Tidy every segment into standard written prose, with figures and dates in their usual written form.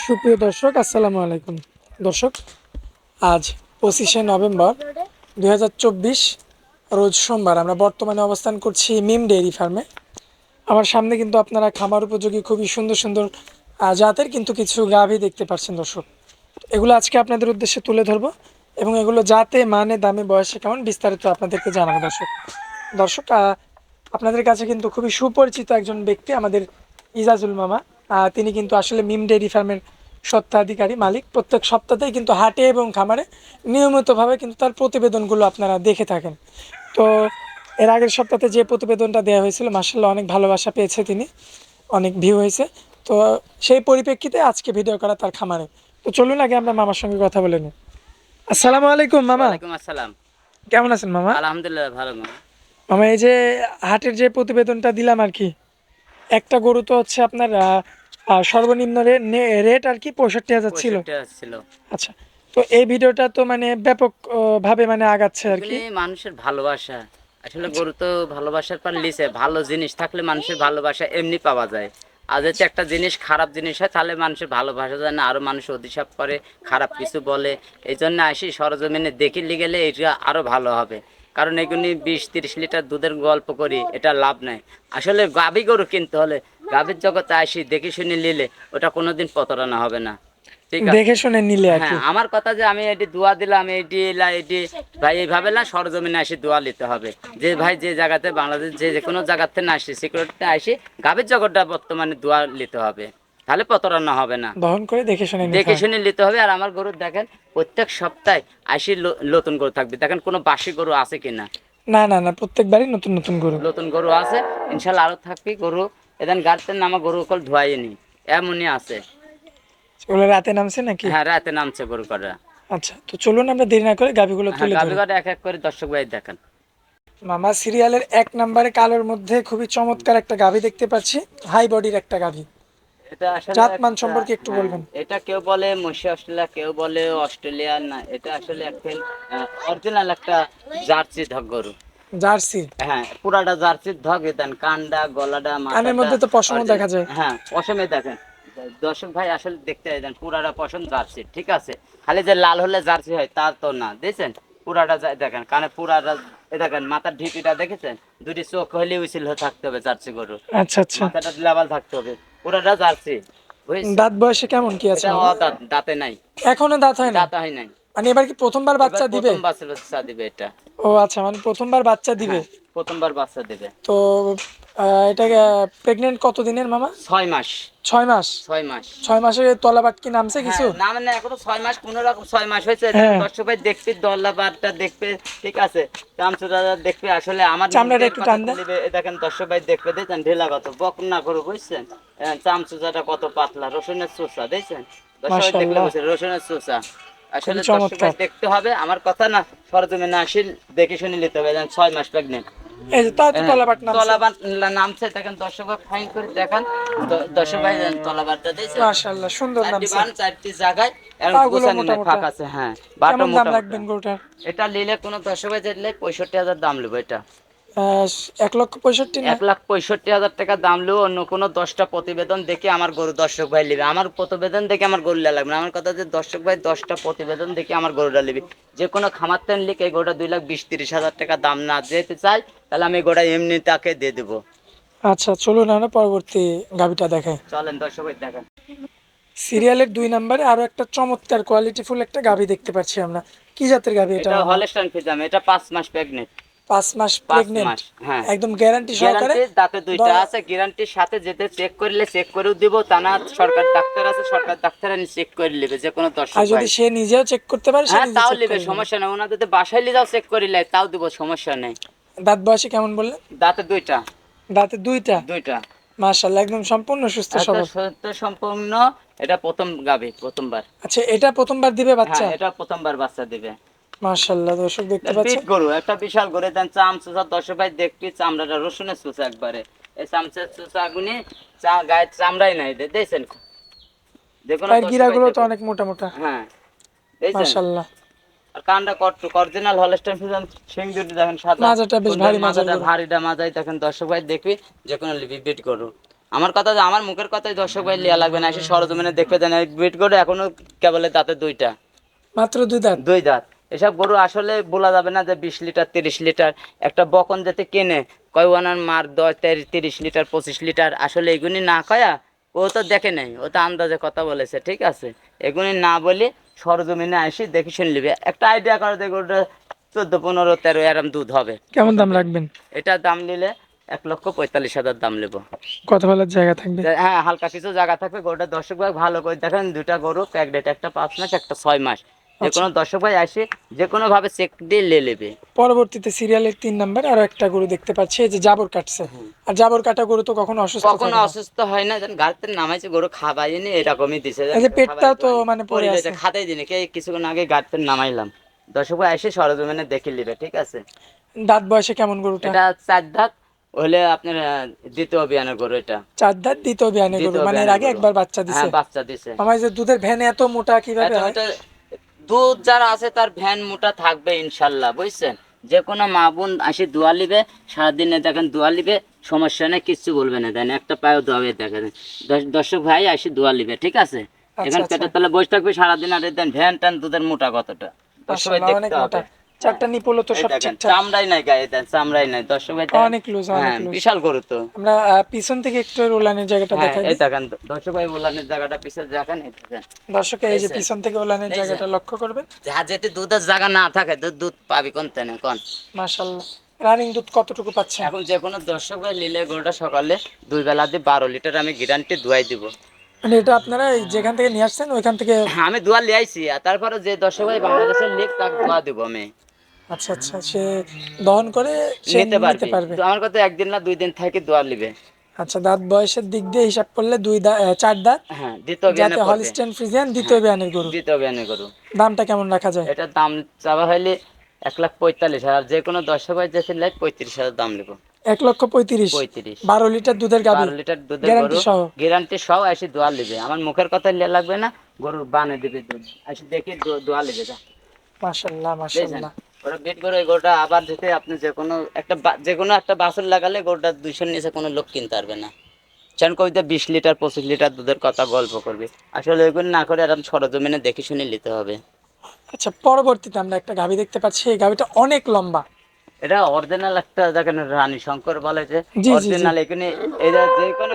সুপ্রিয় দর্শক, আসসালামু আলাইকুম। দর্শক, আজ 25শে নভেম্বর 2024 রোজ সোমবার। আমরা বর্তমানে অবস্থান করছি মিম ডেইরি ফার্মে। আমার সামনে কিন্তু আপনারা খামার উপযোগী খুবই সুন্দর সুন্দর জাতের কিন্তু কিছু গাভী দেখতে পাচ্ছেন দর্শক। এগুলো আজকে আপনাদের উদ্দেশ্যে তুলে ধরবো এবং এগুলো জাতে মানে দামে বয়সে কেমন বিস্তারিত আপনাদেরকে জানাবো দর্শক। দর্শক, আপনাদের কাছে কিন্তু খুবই সুপরিচিত একজন ব্যক্তি আমাদের ইজাজুল মামা। তিনি কিন্তু আসলে মিম ডেইরি ফার্মের স্বত্বাধিকারী মালিক। প্রত্যেক সপ্তাহতেই কিন্তু হাটে এবং খামারে নিয়মিতভাবে কিন্তু তার প্রতিবেদনগুলো আপনারা দেখে থাকেন। তো এর আগের সপ্তাহে যে প্রতিবেদনটা দেওয়া হয়েছিল, মার্শাল্লাহ অনেক ভালোবাসা পেয়েছে তিনি, অনেক ভিউ হয়েছে। তো সেই পরিপ্রেক্ষিতে আজকে ভিডিও করা তার খামারে। তো চলুন আগে আমরা মামার সঙ্গে কথা বলে নিই। আসসালামু আলাইকুম মামা। ওয়ালাইকুম আসসালাম। কেমন আছেন মামা? আলহামদুলিল্লাহ ভালো মামা। মামা, এই যে হাটের যে প্রতিবেদনটা দিলাম আর কি, একটা গরু তো হচ্ছে আপনার সর্বনিম্ন রেট আর কি 65,000 ছিল। 65 ছিল। আচ্ছা, তো এই ভিডিওটা তো মানে ব্যাপক ভাবে মানে আগাচ্ছে আর কি। এগুলি মানুষের ভালোবাসা। আসলে আচ্ছা, গরু তো ভালোবাসার পর লিছে, ভালো জিনিস থাকলে মানুষের ভালোবাসা এমনি পাওয়া যায়। আর যদি একটা জিনিস খারাপ জিনিস হয় তাহলে মানুষের ভালোবাসা যায় না, আরো মানুষ অভিশাপ করে, খারাপ কিছু বলে। এই জন্য আসি সরজমিনে দেখি গেলে এটা আরো ভালো হবে। কারণ এগুলি 20-30 লিটার দুধের গল্প করি, এটা লাভ নাই। আসলে গাভী গরু কিনতে হলে গাভীর জগতে আসি দেখে শুনে নিলে ওটা কোনোদিন প্রতারণা হবে না। ঠিক আছে। দেখে শুনে নিলে আর কি। হ্যাঁ, আমার কথা যে আমি এটি দোয়া দিলাম, এটি ভাই এইভাবে না, সরজমিনে আসি দোয়া নিতে হবে। যে ভাই যে জায়গাতে বাংলাদেশ যে কোনো জায়গাতে না আসি, সিকিউরিটিতে আসি গাভীর জগৎটা বর্তমানে দোয়া নিতে হবে, তাহলে প্রতারণা হবে না। দহন করে দেখে শুনে নিতে দেখে হয়। শুনে নিতে হবে। আর আমার গরু দেখেন প্রত্যেক সপ্তাহে আসি নতুন গরু থাকবে, দেখেন কোনো বাসি গরু আছে কিনা। না না না, প্রত্যেকবারই নতুন নতুন গরু। নতুন গরু আছে, ইনশাল্লাহ আরো থাকবে গরু। এদিন গাড়িতে নামা গরু কল ধোয়াইনি, এমনই আছে। ওগুলো রাতে নামছে নাকি? হ্যাঁ, রাতে নামছে গরু কটা। আচ্ছা, তো চলুন আমরা দেরি না করে গাভীগুলো হ্যাঁ, তুলে গাভী ধরি। কটা এক এক করে দর্শক ভাই দেখেন। মামা, সিরিয়ালের 1 নম্বরে কালোর মধ্যে খুবই চমৎকার একটা গাভী দেখতে পাচ্ছি, হাই বডির একটা গাভী। এটা আসলে জাত মান একটা, সম্পর্কে একটু হ্যাঁ, বলবেন। এটা কেউ বলে মসি অস্ট্রেলিয়া, কেউ বলে অস্ট্রেলিয়া না, এটা আসলে একটা অরিজিনাল একটা জার্সি ধগ গরু। জার্সি। হ্যাঁ, পুরাটা জার্সির ধগ। দেন কানটা, গলাটা, কানের মাথাটা মধ্যে তো পশমও original। দেখা যায়। হ্যাঁ, পশমে দেখেন দর্শক ভাই, আসলে দেখতে দেন পুরাটা পশম জার্সি। ঠিক আছে, খালি যে লাল হলে জার্সি হয় তা তো না, দেখছেন পুরাটা দেখেন, কানে পুরাটা দেখেন, মাথার ঢিপিটা দেখেছেন, দুটি চোখ হলে উইছিল থাকতে হবে জার্সি গরু, আচ্ছা আচ্ছা। মাথাটা লেবাল থাকতে হবে, পুরাটা জার্সি। বুঝছেন, দাঁত বয়সে কেমন কি আছে এটা মামা? অদাঁত, দাঁতে নাই। এখনো দাঁত হয় না? দাঁত হয় নাই। মানে এবার কি প্রথমবার এবার বাচ্চা দিবে? প্রথম বাচ্চা দিবে এটা। ও আচ্ছা, মানে প্রথমবার বাচ্চা দিবে। হ্যাঁ, প্রথমবার বাচ্চা দেবে। তো এটা প্রেগনেন্ট কত দিনের মামা? 6 মাস। 6 মাস? 6 মাস। 6 মাসে তলাবাট কি নামছে হ্যাঁ, কিছু? না মানে এখনো 6 মাস, কোন রকম 6 মাস হয়েছে। হ্যাঁ। দর্শক ভাই দেখবে, দল্লাবারটা দেখবে। ঠিক আছে, চামচু দাদা দেখবে। আসলে আমার চামড়াটা নিজের একটু কথা টান দেন। বলিবে, দেখেন দর্শক ভাই দেখবে, দেখছেন ঢেলা কত বক না করো, বুঝছেন। চামচুচাটা কত পাতলা, রসুনের চোষা দেখছেন। দর্শক ভাই দেখলে মাশাআল্লাহ, বুঝছেন রসুনের চোষা। খুবই আসলে দর্শক ভাই চমৎকার। দেখতে হবে, আমার কথা না, সরজমিনে আসি দেখে শুনে নিতে হবে। 6 মাস প্রেগনেন্ট। এই যে তাই তো তলাবাট নামছে। তলাবার নামছে, দেখেন দর্শক ভাই ফাইন করে দেখান। দর্শক ভাই তলাবারটা দিয়েছে, মাশাআল্লাহ, সুন্দর চারটি নামছে। বান, চারটি জায়গায় এরকম পাগুলো গোছানো মোটা নাই, মোটা। ফাঁক আছে। হ্যাঁ, বাটা কেমন দাম মোটা মোটা। রাখবেন গরুটার? এটা নিলে কোনো দর্শক ভাই দিলে 65,000 দাম নেবো এটা। 1,65,000 না? 1,65,000 টাকা দাম নেবো। অন্য কোনো 10টা প্রতিবেদন দেখে আমার গরু দর্শক ভাই নেবে, আমার প্রতিবেদন দেখে আমার গরুটা লাগবে না। আমার কথা যে দর্শক ভাই 10টা প্রতিবেদন দেখে আমার গরুটা নেবে। যে কোনো খামার তেন লিখে এই গরুটা 2,20,30,000 টাকা দাম না যেতে চাই, তাহলে আমি গোটা এমনি তাকে দিয়ে দেবো। আচ্ছা, চলুন আমরা পরবর্তী গাভিটা দেখাই। চলেন দর্শক ভাই দেখেন। সিরিয়ালের 2 নম্বরে আরো একটা চমৎকার কোয়ালিটিফুল একটা গাভি দেখতে পাচ্ছি আমরা। কি জাতের গাভি এটা এটা মামা? হলস্টাইন ফ্রিজিয়ান, এটা 5 মাস প্রেগনেন্ট। 5 মাস 5 প্রেগনেন্ট? মাস, হ্যাঁ। একদম গ্যারান্টি সহকারে? গ্যারান্টি দাঁতে দুইটা আছে, গ্যারান্টির সাথে যেতে চেক করলে চেক করেও দিব, তা না সরকার ডাক্তার আছে, সরকার ডাক্তার এনে চেক করে নেবে যে কোনো দর্শক আর ভাই। যদি সে নিজেও চেক করতে পারে, সে হ্যাঁ, নিজে তাও চেক নেবে, করে নেবে। সমস্যা নেই। ওনার যদি বাসায় নিয়ে যাও চেক করে লাই, তাও দিব, সমস্যা নেই। দাঁত বয়সে কেমন বললেন? দাঁতে দুইটা। দাঁতে দুইটা? দুইটা। মাশাআল্লাহ, একদম সম্পূর্ণ সুস্থ এত সবল। সত্য সম্পূর্ণ। এটা প্রথম গাভী, প্রথমবার। আচ্ছা, এটা প্রথমবার দিবে হ্যাঁ, বাচ্চা? এটা প্রথমবার বাচ্চা দিবে। মাশাআল্লাহ, দর্শক দেখতে বিট পাচ্ছেন। গরু, একটা বিশাল গরু। দেন চাম চুষা দর্শক ভাই দেখবি, চামড়াটা রসুনের চুষা একবারে। এই চামচের চুষা গুনি গায়ের চামড়াই নাই, দেখছেন। দেখুন পায়ের দর্শক ভাই গিরাগুলো তো দেখুন। অনেক মোটা মোটা। হ্যাঁ, দেখছেন। মাশাআল্লাহ। আর কানটা অরিজিনাল হলস্টাইন ফ্রিজিয়ান, সিং দুটি দেখেন সাদা। মাজাটা বেশ সুন্দর ভারী মাজার মাজাটা, গরু। ভারীটা মাজাই দেখেন দর্শক ভাই দেখবি, যে কোনো লিপি বিট গরু। আমার কথা, আমার মুখের কথাই দর্শক ভাই লিয়া লাগবে না, এসে সরজমিনে দেখবে দেন। বিট গরু এখনো কেবলে দাঁতে দুইটা, মাত্র 2 দাঁত। দুই দাঁত। এসব গরু আসলে বলা যাবে না যে 20 লিটার 30 লিটার। একটা বকন যেতে কেনে কয় ওনার মার 30 লিটার 25 লিটার, আসলে এগুলি না কয়া ও তো দেখে নাই, ও তো আন্দাজে কথা বলেছে, ঠিক আছে। এগুলি না বলে সরজমিনে আসি দেখে শুনে নিবে, একটা আইডিয়া করে দেয় গরুটা 14 15 13 এরম দুধ হবে। কেমন দাম রাখবেন? এটা দাম নিলে 1,45,000 দাম নেবো। কত বেলার জায়গা থাকবে? হ্যাঁ, হালকা কিছু জায়গা থাকবে। গরুটা দর্শক ভাই ভালো করে দেখেন, দুইটা গরু প্যাকডেট, একটা 5 মাস একটা 6 মাস। যে কোনো দর্শক ভাই আসে যে কোনো ভাবে চেক দিয়ে নেবে। পরবর্তীতে সিরিয়ালের 3 নাম্বার আরো একটা গরু দেখতে পাচ্ছি, এই যে জাবর কাটছে। আর জাবর কাটা গরু তো কখনো অসুস্থ থাকে কখনো না। অসুস্থ হয় না, যেন গাড়িতে নামাইছে গরু খাবাইনি এরকমই দিছে, এই যে পেটটাও তো মানে পড়ে আছে। খাতাই দিনে কে কিছুক্ষণ আগে গাড়িতে নামাইলাম। দর্শক ভাই এসে সরজমিনে দেখে নিবে, ঠিক আছে। দাঁত বয়সে কেমন গরুটা? এটা 4 দাঁত হলে আপনার দ্বিতীয় বিয়ানের গরু। এটা 4 দাঁত, দ্বিতীয় বিয়ানে গরু, দ্বিতীয় মানে এর বিয়ানের আগে গরু। একবার বাচ্চা দিছে। হ্যাঁ, বাচ্চা দিছে। আমার যে দুধের ভ্যানে এত মোটা কিভাবে হয়? এটা দুধ যারা আছে তার ভ্যান মোটা থাকবে ইনশাল্লাহ, বুঝছেন। যে কোনো মা বোন আসে দোয়া লিবে, সারাদিনে দেখেন দোয়া লিবে, সমস্যা নেই, কিচ্ছু বলবে না, দেন একটা পায়েও দোয়াবে দেখেন। দর্শক ভাই আসে দোয়া লিবে, ঠিক আছে। এখন পেটের তলে বসে থাকবে সারাদিন, আর দেন ভ্যান টান দুধের মোটা কতটা দর্শক ভাই অনেক দেখতে মোটা। হবে। 4টা নিপলও তো সব দেখেন ঠিকঠাক। চামড়াই নাই গায়ে, দেন চামড়াই নাই দর্শক ভাই দেখেন। অনেক লুজ, অনেক হ্যাঁ, লুজ। বিশাল গরু তো। আমরা পিছন থেকে একটু ওলানের জায়গাটা হ্যাঁ, দেখাই এই দিই। দেখেন দর্শক ভাই বললানের জায়গাটা পিছের দেখেন, এই দেখেন। দর্শক এই যে পিছন থেকে ওলানের এই যে। জায়গাটা লক্ষ্য করবেন। যা যেতে দুধের জায়গা না থাকে দুধ পাবি কোন তেনে কোন। মাশাআল্লাহ। রানিং দুধ কতটুকু পাচ্ছেন? এখন যে কোনো দর্শক ভাই নিলে গরুটা সকালে 2 বেলা দিয়ে 12 লিটার আমি গ্যারান্টি দুয়াই দিব। মানে এটা আপনারা এই যেখান থেকে নিয়ে আসছেন ওইখান থেকে? আমি দুয়া লিয়ে আইছি, আর তারপরে যে দর্শক ভাই বাংলাদেশের লিখ তাকে দুয়া দিব আমি। আচ্ছা আচ্ছা, সে দহন করে সে নিতে নিতে পারবে। তো আমার কথা 1 দিন না 2 দিন থেকে দুয়া লিবে। আচ্ছা, দাঁত বয়সের দিক দিয়ে হিসাব করলে 4 দাঁত। হ্যাঁ, দ্বিতীয় বিয়ানে যাতে পড়বে। হলিস্টেইন ফ্রিজিয়ান দ্বিতীয় বিয়ানের গরু। দ্বিতীয় বিয়ানে গরু। দামটা কেমন রাখা যায়? এটার দাম চাওয়া হইলে 1,45,000, যে কোনো দর্শক ভাই যেতে লাই 35,000 দাম নেব। 1,35,000। 35। 12 লিটার দুধের গাভী, 12 লিটার দুধের গ্যারান্টি গরু, সহ। গ্যারান্টি সহ এসে দোয়া লিবে। আমার মুখের কথা লিয়া লাগবে না, গরুর বানে দিবে দুধ, এসে দেখে দোয়া লিবে। যা মাশাআল্লাহ বুঝছেন, মাশাআল্লাহ। ওরা বেট করে এই গরুটা আবার যেতে আপনি যে কোনো একটা বাছুর লাগালে গরুটা 200 নিচে কোনো লোক কিনতে পারবে না। চান কবিতা 20 লিটার 25 লিটার দুধের কথা গল্প করবে, আসলে ওইগুলো না করে আরাম সরজমিনে দেখে শুনে নিতে হবে। আচ্ছা, পরবর্তীতে আমরা একটা গাভী দেখতে পাচ্ছি, এই গাভীটা অনেক লম্বা। এটা অরিজিনাল একটা দেখেন, রানী শঙ্কর বলে যে জি জি জি। অরিজিনাল। এখানে এটা যে কোনো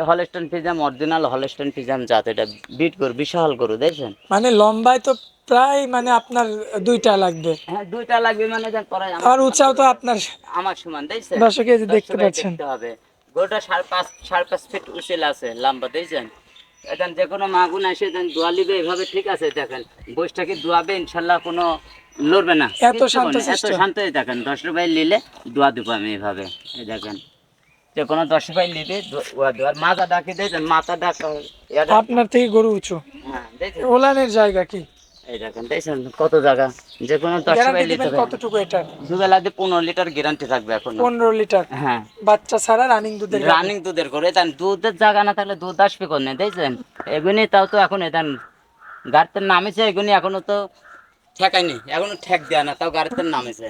হলস্টেইন ফ্রিজিয়াম, অরিজিনাল হলস্টেইন ফ্রিজিয়াম জাত। এটা বিট গরু, বিশাল গরু, দেখছেন। মানে লম্বায় তো প্রায় মানে আপনার 2টা লাগবে। হ্যাঁ, 2টা লাগবে মানে যা করাই আর উঁচাও তো আপনার। আমার সমান, দেখছেন। দর্শক এই যে দেখতে দর্শক পাচ্ছেন। দেখতে হবে গরুটা 5.5 ফিট উঁচেল আছে, লম্বা, দেখছেন। এখন যে কোনো মাগুন আসে দেন দোয়া লিবে এভাবে, ঠিক আছে। দেখেন বইটাকে দোয়াবে ইনশাল্লাহ, কোনো লড়বে না, এত কিচ্ছু শান্ত বলে না, এত শিষ্ট। শান্ত। দেখেন দর্শক ভাই নিলে দোয়া দেবো আমি এভাবে, এই দেখেন। যে কোনো দর্শক ভাই নিবে দোয়ার মাথা ডাকে, দেখছেন মাথা ডাকা। আপনার থেকে গরু উঁচু। হ্যাঁ, দেখছেন। ওলানের জায়গা কি? এই দেখেন, দেখছেন কত জায়গা। যে কোনো দর্শক ভাই গ্যারান্টি নিতে দিবেন হবে। কতটুকু এটা? 2 বেলা দিয়ে 15 লিটার গ্যারান্টি থাকবে এখন। 15 লিটার হ্যাঁ, বাচ্চা ছাড়া রানিং দুধের গাভী। রানিং দুধের করে দেন, দুধের জায়গা না থাকলে দুধ আসবে কোন, দেখছেন। এগুনি তাও তো এখন এদান গাড়িতে নামেছে, এগুনি এখনো তো ঠেকায়নি, এখনো ঠেক দেয় না, তাও গাড়িতে নামেছে।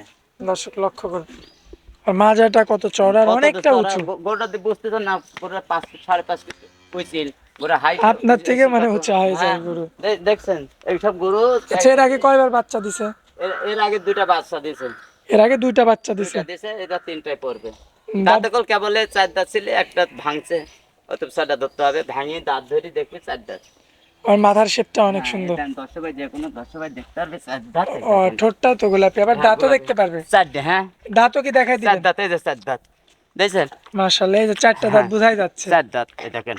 দর্শক লক্ষ্য করুন, আর মাজাটা কত চওড়া, আর অনেকটা উঁচু। গোটা দিয়ে বুঝতে তো না, গোটা 5.5 ফিট উঁচিল, গোটা হাইট আপনার থেকে মানে উঁচা হয়ে যায় গরু। দেখছেন এইসব গরু। আচ্ছা, এর আগে কয়বার বাচ্চা দিছে? এর আগে 2টা বাচ্চা দিয়েছে। এর আগে 2টা বাচ্চা দিছে। 2টা দিয়েছে, এটা 3টায় পড়বে। দাঁত- দাঁত কল কেবলে 4 দাঁত ছিল, একটা ভাঙছে, অতএব 4টা ধরতে হবে, ভাঙিয়ে দাঁত ধরে দেখবে 4 দাঁত। আর মাথার শেপটা অনেক সুন্দর। দর্শক ভাই যে কোনো দর্শক ভাই দেখতে পারবে 4 দাঁত। ও, ঠোঁটটাও তো গোলাপি, আবার দাঁতও দেখতে পারবে। 4টে, হ্যাঁ, দাঁতও কি দেখাই 4 দিবেন? দাঁত, এই যে 4 দাঁত, দেখছেন। মাশাআল্লাহ, এই যে 4টা দাঁত বোঝাই যাচ্ছে। 4 দাঁত, এই দেখেন।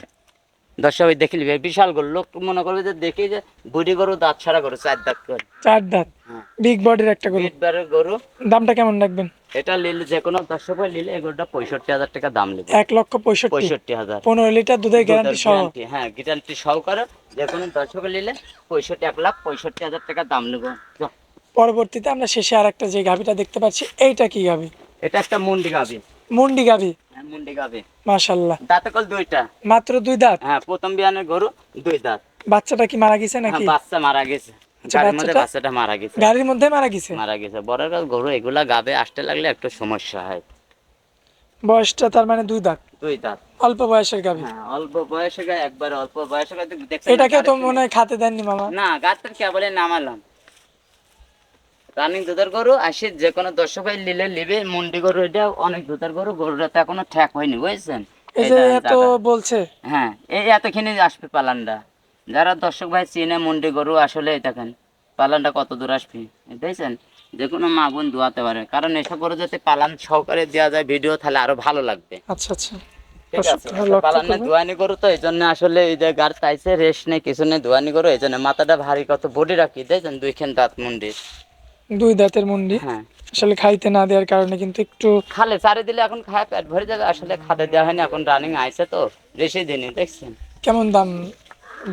দর্শক ভাই দেখে নিবে, বিশাল গরু। লোক মনে করবে যে দেখি যে বুড়ি গরু, দাঁত ছাড়া গরু, 4 দাঁত করে। 4 দাঁত, হ্যাঁ, বিগ বডির একটা গরু। বিটবারের গরু। দামটা কেমন রাখবেন? এটা নিলে যে কোনো দর্শক ভাই নিলে এই গরুটা 65,000 টাকা দাম নেবে। 1,65,000। 65,000 15 লিটার দুধের গ্যারান্টি সহ। হ্যাঁ, গ্যারান্টি সহকারে যে কোনো দর্শক নিলে 1,65,000 টাকা দাম নেবো। পরবর্তীতে আমরা শেষে আরেকটা যে গাভীটা দেখতে পাচ্ছি, এইটা কি গাভী? এটা একটা মুন্ডি গাভী। মুন্ডি গাভী। হ্যাঁ, মুন্ডি গাভী। মাশাআল্লাহ। দাঁতে কল 2টা। মাত্র 2 দাঁত। হ্যাঁ, প্রথম বিয়ানের গরু, 2 দাঁত। বাচ্চাটা কি মারা গেছে হ্যাঁ, নাকি? বাচ্চা মারা গেছে। আচ্ছা, গাড়ির মধ্যে বাচ্চাটা বাচ্চাটা মারা গেছে। গাড়ির মধ্যে মারা গেছে। মারা গেছে। বড় গরু এগুলা গাবে আসতে লাগলে একটু সমস্যা হয়। বয়সটা তার মানে 2 দাঁত, দুই দাঁত। অল্প বয়সের গাভী। হ্যাঁ অল্প বয়সে গায়ে, একবার অল্প বয়সে গায়ে দেখছেন। এটাকে তো মনে হয় খাতে দেননি মামা। না গাছের কেবলে নামালাম। রানিং দুধের গরু আসি, যে কোনো দর্শক ভাই নিলে নিবে। মুন্ডি গরু, এটা অনেক দুধের গরু, গরুটা তো এখনো ঠেক হয়নি বুঝছেন। এই যে এটা এত জায়গা। বলছে, হ্যাঁ এই এতখানি আসবে পালানটা। যারা দর্শক ভাই চিনে মুন্ডি গরু, আসলে এই দেখেন পালানটা কত দূর আসবে দেখছেন। যে কোনো মা বোন দোয়াতে পারে, কারণ এসব গরু যদি পালান সহকারে দেওয়া যায় ভিডিও, তাহলে আরো ভালো লাগবে। আচ্ছা আচ্ছা, ঠিক দর্শক আছে, তোমরা লক্ষ্য পালান না করবে। দোয়ানি গরু, তো এই জন্য আসলে এই যে গাড় চাইছে, রেস্ট নেই কিছু নেই, দোয়ানি গরু এই জন্য। মাথাটা ভারী, কত বডি রাখি দেখছেন, 2 খান দাঁত মুন্ডির। 2 দাঁতের মুন্ডি, হ্যাঁ আসলে খাইতে না দেওয়ার কারণে কিন্তু একটু। খালে চারে দিলে এখন খায় পেট ভরে যাবে, আসলে খাতে দেওয়া হয়নি, এখন রানিং আইছে তো বেশি দিনই দেখছেন। কেমন দাম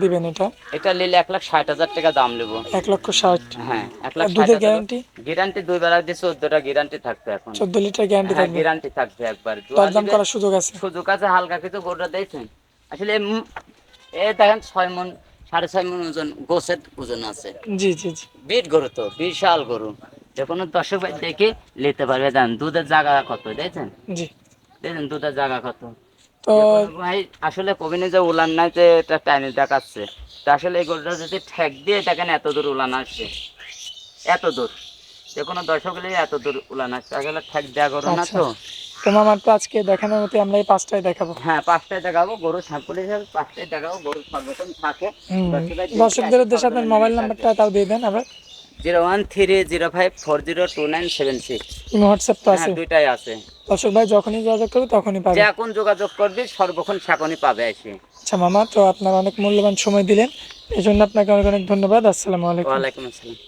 দিবেন এটা? এটা নিলে 1,60,000 টাকা দাম নেবো। 1,60,000। হ্যাঁ আর দুধের 1,60,000। গ্যারান্টি? গ্যারান্টি 2 বেলা দিয়ে 14টা গ্যারান্টি থাকবে এখন। 14 লিটার গ্যারান্টি হ্যাঁ থাকবে? গ্যারান্টি থাকবে একবার। দরদাম করার সুযোগ আছে? সুযোগ আছে, হালকা কিছু গরুটা দেখছেন। আসলে এ দেখেন 6 মণ 6.5 মণ ওজন, গোছের ওজন আছে। জি জি জি। বিট গরু তো, বিশাল গরু, যে কোনো দর্শক ভাই দেখে নিতে পারবে। দেন দুধের জায়গা কত দেখছেন, জি। দেখছেন দুধের জায়গা কত। তো যে কোনো ভাই আসলে কবিনে যে উলান নাই, যে এটা টাইনে দেখাচ্ছে, তা আসলে এই গরুটা যদি ঠেক দিয়ে দেখেন এত দূর উলান আসছে, এত দূর। যে কোনো দর্শক হলে এত দূর উলান আসছে, আসলে ঠেক দেওয়া গরু না আচ্ছা, তো। তো মামার তো আজকে দেখানোর মতো আমরা এই 5টায় দেখাবো। হ্যাঁ 5টায় দেখাবো, গরু স্যাম্পল হিসাবে 5টায় দেখাবো, গরু সর্বক্ষণ থাকে। দর্শকদের উদ্দেশ্যে আপনার মোবাইল নাম্বারটা তাও দিয়ে দেন আবার। 01305402976। হোয়াটসঅ্যাপ তো হ্যাঁ আছে? দুইটাই আছে। দর্শক ভাই যখনই যোগাযোগ করবে তখনই পাবে। যে এখন যোগাযোগ করবি সর্বক্ষণ সেখনই পাবে এসে। আচ্ছা মামা, তো আপনার অনেক মূল্যবান সময় দিলেন, এই জন্য আপনাকে অনেক অনেক ধন্যবাদ। আসসালামু আলাইকুম। ওয়ালাইকুম আসসালাম।